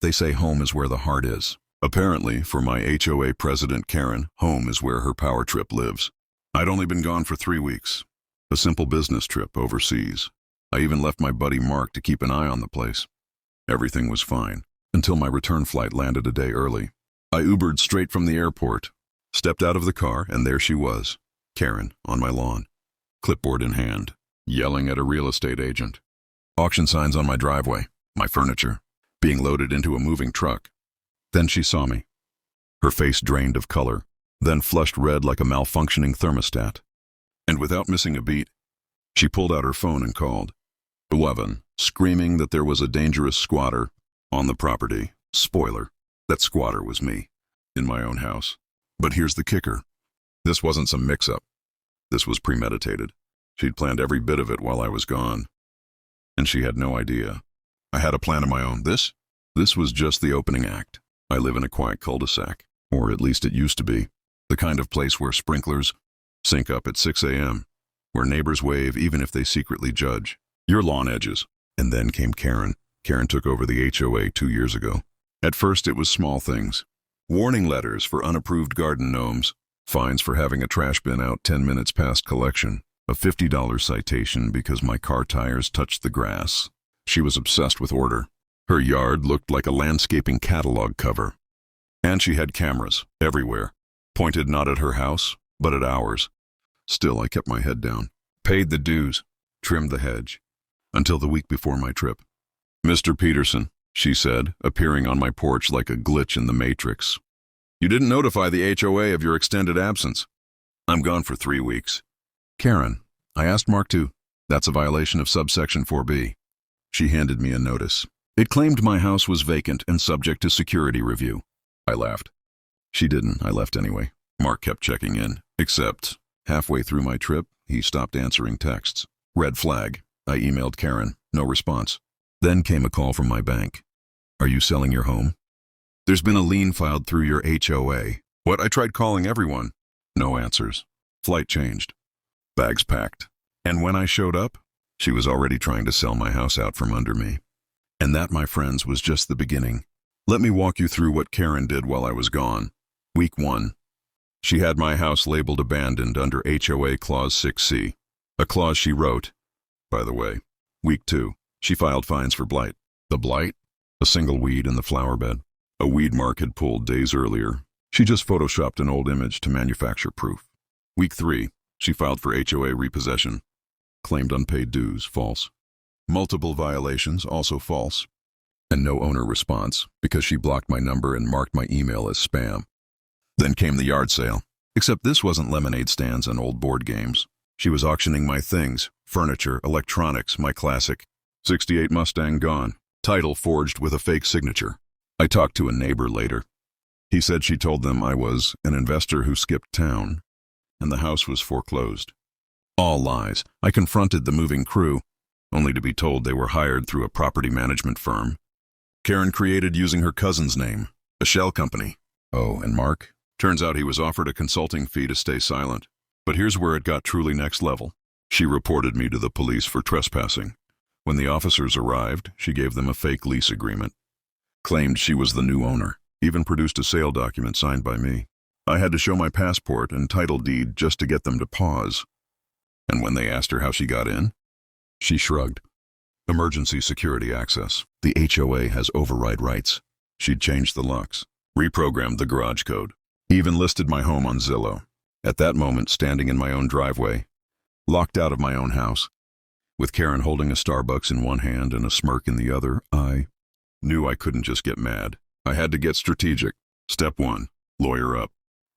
They say home is where the heart is. Apparently, for my HOA president Karen, home is where her power trip lives. I'd only been gone for 3 weeks. A simple business trip overseas. I even left my buddy Mark to keep an eye on the place. Everything was fine, until my return flight landed a day early. I Ubered straight from the airport, stepped out of the car, and there she was, Karen, on my lawn, clipboard in hand, yelling at a real estate agent. Auction signs on my driveway, my furniture, being loaded into a moving truck. Then she saw me. Her face drained of color, then flushed red like a malfunctioning thermostat. And without missing a beat, she pulled out her phone and called 11, screaming that there was a dangerous squatter on the property. Spoiler, that squatter was me, in my own house. But here's the kicker. This wasn't some mix-up. This was premeditated. She'd planned every bit of it while I was gone. And she had no idea. I had a plan of my own. This was just the opening act. I live in a quiet cul-de-sac, or at least it used to be. The kind of place where sprinklers sync up at 6 a.m., where neighbors wave even if they secretly judge. Your lawn edges. And then came Karen. Karen took over the HOA 2 years ago. At first it was small things. Warning letters for unapproved garden gnomes, fines for having a trash bin out 10 minutes past collection, a $50 citation because my car tires touched the grass. She was obsessed with order. Her yard looked like a landscaping catalog cover. And she had cameras everywhere, pointed not at her house, but at ours. Still, I kept my head down, paid the dues, trimmed the hedge, until the week before my trip. "Mr. Peterson," she said, appearing on my porch like a glitch in the Matrix. "You didn't notify the HOA of your extended absence. I'm gone for 3 weeks. Karen, I asked Mark to. That's a violation of subsection 4B. She handed me a notice. It claimed my house was vacant and subject to security review. I laughed. She didn't. I left anyway. Mark kept checking in, except halfway through my trip, he stopped answering texts. Red flag. I emailed Karen. No response. Then came a call from my bank. "Are you selling your home? There's been a lien filed through your HOA. What? I tried calling everyone. No answers. Flight changed. Bags packed. And when I showed up, she was already trying to sell my house out from under me. And that, my friends, was just the beginning. Let me walk you through what Karen did while I was gone. Week 1. She had my house labeled abandoned under HOA Clause 6C, a clause she wrote, by the way. Week 2. She filed fines for blight. The blight? A single weed in the flower bed. A weed Mark had pulled days earlier. She just photoshopped an old image to manufacture proof. Week 3. She filed for HOA repossession. Claimed unpaid dues, false. Multiple violations, also false. And no owner response, because she blocked my number and marked my email as spam. Then came the yard sale. Except this wasn't lemonade stands and old board games. She was auctioning my things, furniture, electronics, my classic 68 Mustang gone. Title forged with a fake signature. I talked to a neighbor later. He said she told them I was an investor who skipped town, and the house was foreclosed. All lies. I confronted the moving crew, only to be told they were hired through a property management firm. Karen created using her cousin's name, a shell company. Oh, and Mark? Turns out he was offered a consulting fee to stay silent. But here's where it got truly next level. She reported me to the police for trespassing. When the officers arrived, she gave them a fake lease agreement. Claimed she was the new owner, even produced a sale document signed by me. I had to show my passport and title deed just to get them to pause. And when they asked her how she got in, she shrugged. Emergency security access. The HOA has override rights. She'd changed the locks, reprogrammed the garage code, even listed my home on Zillow. At that moment, standing in my own driveway, locked out of my own house, with Karen holding a Starbucks in one hand and a smirk in the other, I knew I couldn't just get mad. I had to get strategic. Step 1, lawyer up.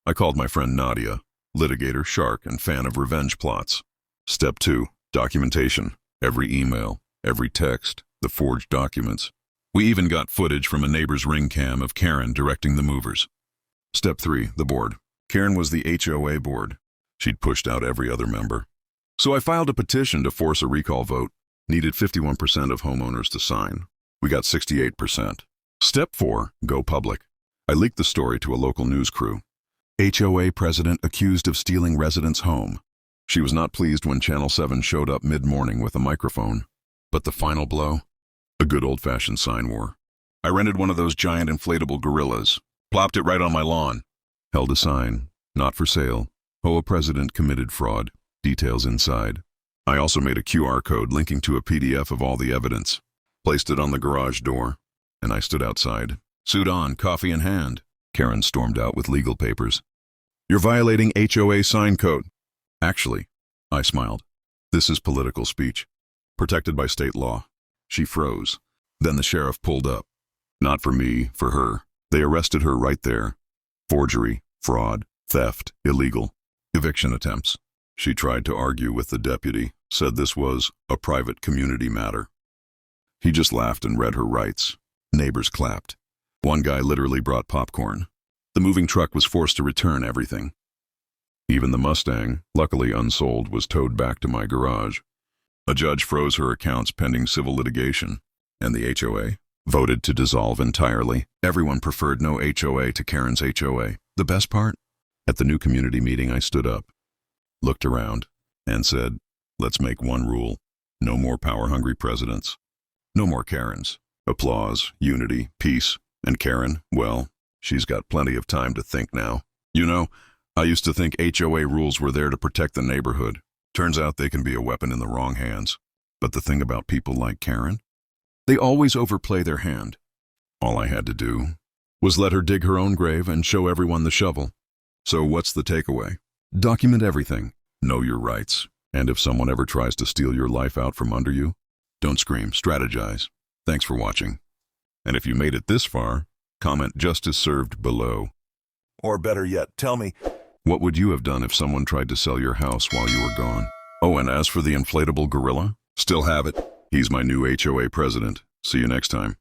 I called my friend Nadia, litigator, shark, and fan of revenge plots. Step 2, documentation. Every email, every text, the forged documents. We even got footage from a neighbor's ring cam of Karen directing the movers. Step 3, the board. Karen was the HOA board. She'd pushed out every other member. So I filed a petition to force a recall vote. Needed 51% of homeowners to sign. We got 68%. Step 4, go public. I leaked the story to a local news crew. HOA president accused of stealing resident's home. She was not pleased when Channel 7 showed up mid-morning with a microphone. But the final blow? A good old-fashioned sign war. I rented one of those giant inflatable gorillas, plopped it right on my lawn, held a sign, not for sale, HOA president committed fraud, details inside. I also made a QR code linking to a PDF of all the evidence, placed it on the garage door, and I stood outside. Suit on, coffee in hand. Karen stormed out with legal papers. You're violating HOA sign code. Actually, I smiled. This is political speech, protected by state law. She froze. Then the sheriff pulled up. Not for me, for her. They arrested her right there. Forgery, fraud, theft, illegal, eviction attempts. She tried to argue with the deputy, said this was a private community matter. He just laughed and read her rights. Neighbors clapped. One guy literally brought popcorn. The moving truck was forced to return everything. Even the Mustang, luckily unsold, was towed back to my garage. A judge froze her accounts pending civil litigation, and the HOA voted to dissolve entirely. Everyone preferred no HOA to Karen's HOA. The best part? At the new community meeting, I stood up, looked around, and said, let's make one rule. No more power-hungry presidents. No more Karens. Applause, unity, peace. And Karen, well, she's got plenty of time to think now. You know, I used to think HOA rules were there to protect the neighborhood. Turns out they can be a weapon in the wrong hands. But the thing about people like Karen? They always overplay their hand. All I had to do was let her dig her own grave and show everyone the shovel. So what's the takeaway? Document everything. Know your rights. And if someone ever tries to steal your life out from under you, don't scream, strategize. Thanks for watching. And if you made it this far, comment "Justice served" below. Or better yet, tell me, what would you have done if someone tried to sell your house while you were gone? Oh, and as for the inflatable gorilla, still have it. He's my new HOA president. See you next time.